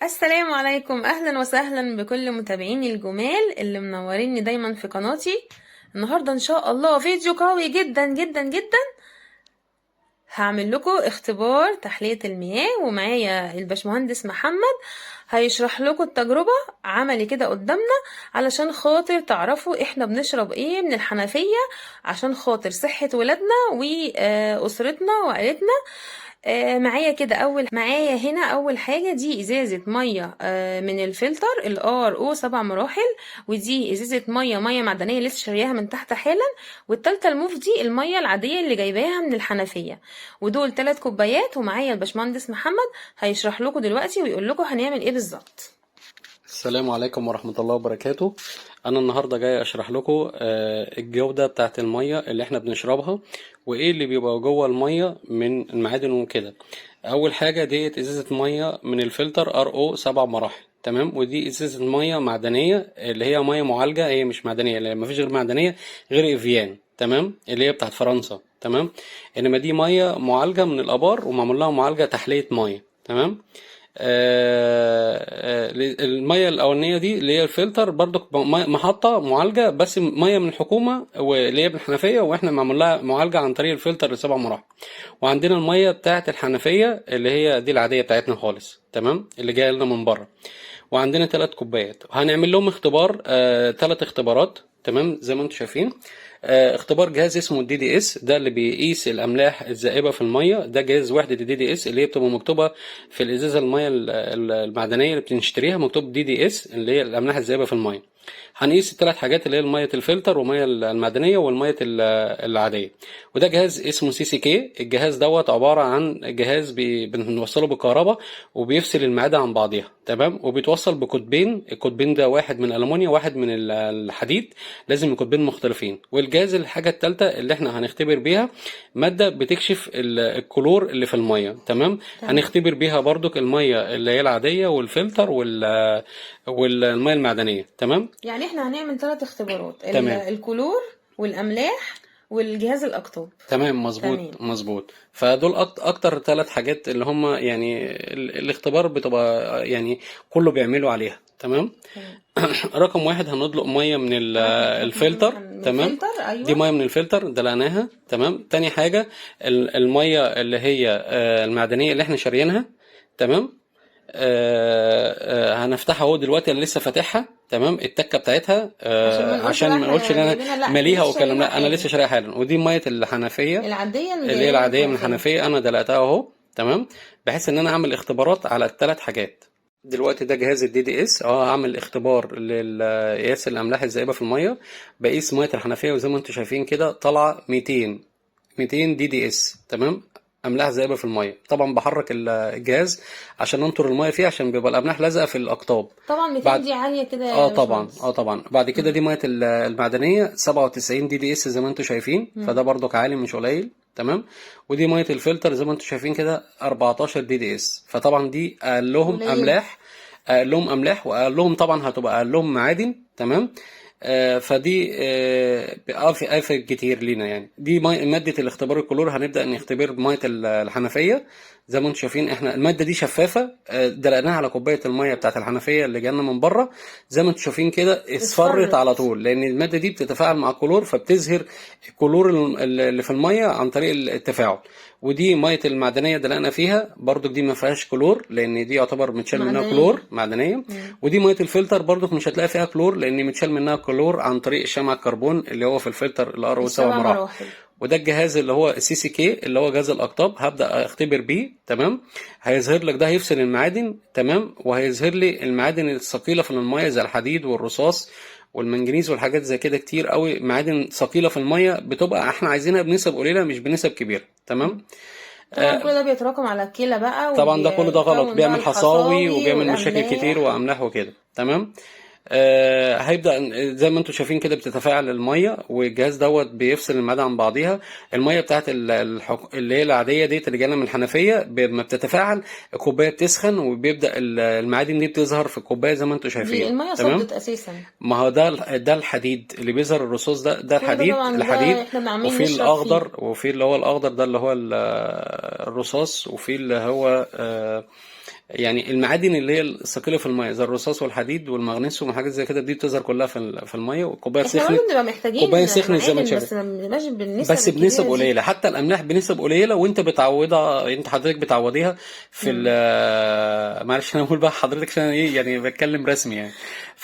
السلام عليكم، اهلا وسهلا بكل متابعيني الجمال اللي منوريني دايما في قناتي. النهارده ان شاء الله فيديو قوي جدا جدا جدا. هعمل لكم اختبار تحلية المياه، ومعايا الباشمهندس محمد هيشرح لكم التجربة عملي كده قدامنا، علشان خاطر تعرفوا احنا بنشرب ايه من الحنفية، عشان خاطر صحة ولادنا واسرتنا وعائلتنا. معايا هنا اول حاجه دي ازازه ميه من الفلتر الار او 7 مراحل، ودي ازازه ميه معدنيه لسه شارياها من تحت حالا، والتالتة الموف دي الميه العاديه اللي جايباها من الحنفيه. ودول 3 كوبايات، ومعايا الباشمهندس محمد هيشرح لكم دلوقتي ويقول لكم هنعمل ايه بالظبط. السلام عليكم ورحمة الله وبركاته. أنا النهاردة جاي أشرح لكم الجودة بتاعة المية اللي احنا بنشربها، وإيه اللي بيبقى جوه المية من المعادن وكده. أول حاجة ديت إزازة مية من الفلتر RO 7 مراحل، تمام. ودي إزازة مية معدنية اللي هي مية معالجة، هي مش معدنية، اللي مفيش غير معدنية غير إيفيان، تمام، اللي هي بتاعة فرنسا، تمام. إنما دي مية معالجة من الآبار ومعمول لها معالجة تحلية مية، تمام. الميه الاولانيه دي اللي هي الفلتر برضو محطه معالجه، بس ميه من الحكومه واللي هي بالحنفيه، واحنا معمول لها معالجه عن طريق الفلتر لسبع مراحل. وعندنا الميه بتاعه الحنفيه اللي هي دي العاديه بتاعتنا خالص، تمام، اللي جايه لنا من بره. وعندنا 3 كوبايات هنعمل لهم اختبار، 3 اختبارات، تمام، زي ما انتم شايفين. اختبار جهاز اسمه DDS، ده اللي بيقيس الاملاح الذائبه في الميه. ده جهاز وحده DDS اللي هي بتبقى مكتوبه في الازازه الميه المعدنيه اللي بنشتريها، مكتوب DDS اللي هي الاملاح الذائبه في الميه. هنقيس الثلاث حاجات اللي هي الميه الفلتر وميه المعدنيه والميه العاديه. وده جهاز اسمه CCK. الجهاز دوت عباره عن جهاز بنوصله بالكهرباء، وبيفصل المعده عن بعضها، تمام. وبيتوصل بقطبين، القطبين ده واحد من الالومنيا واحد من الحديد، لازم القطبين مختلفين. والجهاز الحاجه الثالثه اللي احنا هنختبر بيها ماده بتكشف الكلور اللي في الميه، تمام. هنختبر بيها برضك الميه اللي هي العاديه والفلتر والميه المعدنيه، تمام. يعني احنا هنعمل 3 اختبارات، تمام الكلور والاملاح والجهاز الاقطاب. تمام، مظبوط تمام. مظبوط. فدول اكتر 3 حاجات اللي هم يعني الاختبار بتبقى يعني كله بيعملوا عليها، تمام. تمام. رقم 1 هندلق ميه من الفلتر، من تمام. الفلتر، ايوه. دي ميه من الفلتر دلقناها، تمام. تاني حاجه الميه اللي هي المعدنيه اللي احنا شاريينها، تمام. هنفتحها اهو دلوقتي، انا لسه فاتحها، تمام، التكه بتاعتها، عشان ما نقولش ان انا ماليها او كلام، لا انا لسه شاريها حالا. ودي ميه الحنفيه العاديه اللي هي العاديه من الحنفيه، انا دلقتها اهو، تمام. بحيث ان انا اعمل اختبارات على ال3 حاجات. دلوقتي ده جهاز DDS، هعمل اختبار لقياس الاملاح الذائبه في الميه. بقيس ميه الحنفيه، وزي ما انتم شايفين كده طالعه 200 DDS، تمام، املاح ذائبه في الميه. طبعا بحرك الجهاز عشان انطر الميه فيه، عشان بيبقى الاملاح لازقه في الاقطاب. طبعا 200 دي عاليه كده يا طبعا باشمهندس. طبعا. بعد كده دي ميه المعدنيه 97 DDS زي ما انتم شايفين، فده برضك عالي مش قليل، تمام. ودي ميه الفلتر زي ما انتم شايفين كده 14 DDS، فطبعا دي اقل لهم املاح، اقل لهم املاح، واقل لهم طبعا هتبقى اقل لهم معادن، تمام. فدي في كتير لينا يعني. دي ماده الاختبار الكلور. هنبدا نختبر ميه الحنفيه. زي ما انتم شايفين احنا الماده دي شفافه، دلقناها على كوبايه الميه بتاعه الحنفيه اللي جانا من بره. زي ما انتم شايفين كده اصفرت على طول، لان الماده دي بتتفاعل مع الكلور، فبتظهر الكلور اللي في الميه عن طريق التفاعل. ودي ميه المعدنيه دلقنا فيها برضو، دي ما فيهاش كلور لان دي يعتبر متشال منها كلور، معدنيه. ودي ميه الفلتر برضو مش هتلاقي فيها كلور، لان متشال منها كلور عن طريق شمع الكربون اللي هو في الفلتر الار 7 مراحل. وده الجهاز اللي هو CCK اللي هو جهاز الاقطاب، هبدا اختبر بيه، تمام. هيظهر لك ده هيفصل المعادن، تمام، وهيظهر لي المعادن الثقيله في الميه زي الحديد والرصاص والمنجنيز والحاجات زي كده كتير قوي. معادن ثقيله في الميه بتبقى احنا عايزينها بنسب قليله مش بنسب كبيره، تمام. طبعا كل ده بيتراكم على الكلى بقى، طبعا ده كله ده غلط، بيعمل حصاوي وبيعمل مشاكل والأملاح. كتير واملاح وكده، تمام. هيبدأ زي ما انتم شايفين كده بتتفاعل الميه، والجهاز دوت بيفصل المعادن عن بعضيها. الميه بتاعت اللي هي العاديه ديت اللي جايه من الحنفيه، لما بتتفاعل الكوبايه بتسخن، وبيبدأ المعادن دي بتظهر في الكوبايه زي ما انتم شايفين. دي الميه تمام. صدت اساسا. ما هو ده الحديد اللي بيظهر، الرصاص ده الحديد، ده احنا عاملين وفي نشرب الاخضر، فيه. وفي اللي هو الاخضر ده اللي هو الرصاص، وفي اللي هو يعني المعادن اللي هي الثقيله في الميه زي الرصاص والحديد والمغنيسيوم وحاجات زي كده دي بتظهر كلها في الميه. والكوبايه احنا برضه سخنت، بنبقى محتاجين كوبايه سخنت زي ما انت معادن، شايف، بس ما بنبقاش بالنسب بس بنسب الكبيرة دي. قليله. حتى الاملاح بنسب قليله، وانت بتعوضها، انت حضرتك بتعوضيها في معلش انا بقول بقى حضرتك عشان ايه يعني بتكلم رسمي يعني.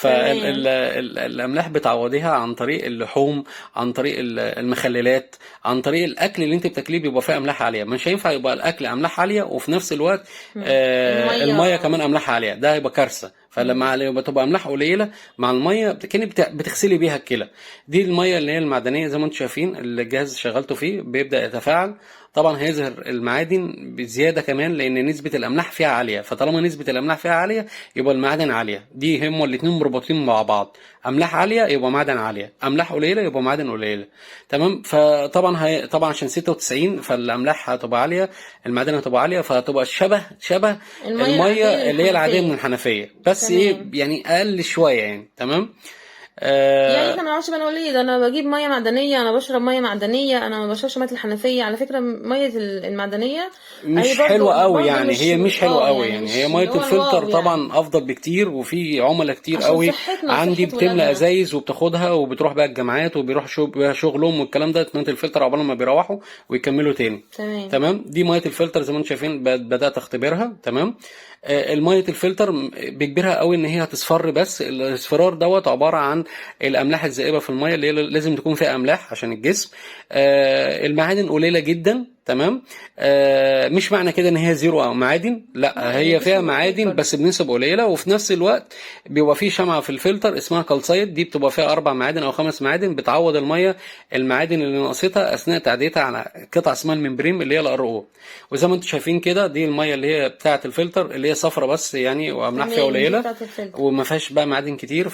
تمام. فالاملاح بتعوضيها عن طريق اللحوم، عن طريق المخللات، عن طريق الاكل اللي انت بتاكليه بيبقى فيه املاح عاليه. مش هينفع يبقى الاكل املاح عاليه وفي نفس الوقت الميه المية. كمان املاح عاليه، ده هيبقى كارثه. فلما يبقى تبقى املاح قليله مع الميه كأنك بتغسلي بيها الكلى. دي الميه اللي هي المعدنيه زي ما انتم شايفين، اللي الجهاز شغلته فيه بيبدا يتفاعل. طبعا هيظهر المعادن بزياده كمان لان نسبه الاملاح فيها عاليه. فطالما نسبه الاملاح فيها عاليه يبقى المعادن عاليه. دي هما الاثنين مربوطين مع بعض، املاح عاليه يبقى معدن عاليه، املاح قليله يبقى معدن قليله. تمام. فطبعا طبعا عشان 96 فالاملاح هتبقى عاليه، المعادن هتبقى عاليه، فهتبقى شبه الميه اللي هي العاديه من الحنفيه، بس ايه يعني اقل شويه يعني. تمام. يعني احنا ما نعرفش بنقول ايه ده، انا بجيب ميه معدنيه، انا بشرب ميه معدنيه، انا ما بشربش ميه الحنفيه. على فكره ميه المعدنيه مش هي حلوه قوي برضو يعني، هي مش حلوه قوي يعني يعني. هي مش ميه اللي هو الفلتر الواو طبعا يعني، افضل بكتير، وفي عملاء كتير عشان قوي صحتنا عندي وصحه بتملى ولادنا. ازايز وبتاخدها وبتروح بقى الجامعات وبيروح شغلهم والكلام ده، ميه الفلتر عقبال ما بيروحوا ويكملوا تاني. تمام. تمام. دي ميه الفلتر زي ما انتم شايفين بدات اختبرها. تمام. الميه الفلتر بيجبرها قوي ان هي هتصفر، بس الاصفرار دوت عباره عن الاملاح الزائبه في الميه اللي هي لازم تكون فيها املاح عشان الجسم. المعادن قليله جدا. تمام. مش معنى كده ان هي زيرو او معادن، لا، هي فيها معادن بس بنسب قليله. وفي نفس الوقت بيبقى في شمعه في الفلتر اسمها كالسايد، دي بتبقى فيها 4 معادن او 5 معادن بتعوض الميه المعادن اللي ناقصتها اثناء تعديتها على قطعه اسمها الممبرين اللي هي الار او. وزي ما انتم شايفين كده دي الميه اللي هي بتاعه الفلتر اللي هي صفرة بس يعني، واملاح فيها قليله وما فيهاش بقى معادن كتير.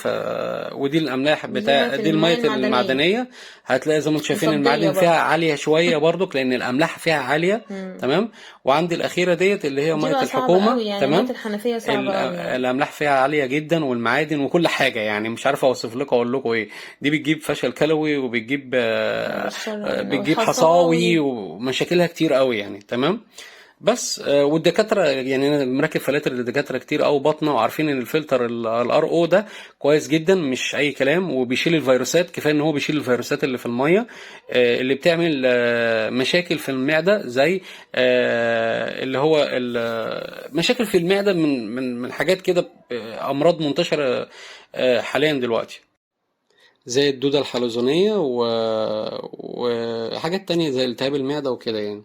ودي الاملاح دي الميه المعدنيه. هتلاقي زي ما انتم شايفين المعادن فيها عاليه شويه برضك لان الاملاح فيها عاليه. تمام. وعندي الاخيره ديت اللي هي ميه الحكومه. يعني تمام. ميه الحنفيه صعبه قوي الاملاح فيها عاليه جدا والمعادن وكل حاجه يعني، مش عارف اوصف لكم اقول لكم ايه. دي بتجيب فشل كلوي وبتجيب بتجيب حصاوي ومشاكلها كتير قوي يعني. تمام. بس والدكاتره يعني انا مركب فلاتر للدكاتره كتير قوي باطنه وعارفين ان الفلتر الار او ده كويس جدا مش اي كلام، وبيشيل الفيروسات. كفايه ان هو بيشيل الفيروسات اللي في الميه اللي بتعمل مشاكل في المعده، زي اللي هو مشاكل في المعده من حاجات كده، امراض منتشره حاليا دلوقتي زي الدوده الحلزونيه وحاجات تانية زي التهاب المعده وكده يعني.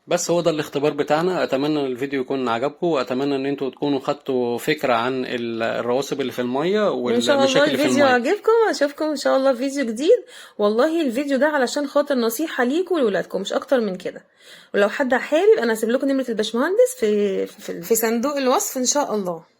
بس هو ده الاختبار بتاعنا. اتمنى الفيديو يكون عجبكم، واتمنى ان انتوا تكونوا خدتوا فكرة عن الرواسب اللي في المية والمشاكل اللي في الفيديو المية. عجبكم، اشوفكم ان شاء الله في فيديو جديد. والله الفيديو ده علشان خاطر نصيحة ليكم ولولادكم مش اكتر من كده. ولو حد حابب انا هسيب لكم نمرة الباشمهندس في صندوق الوصف ان شاء الله.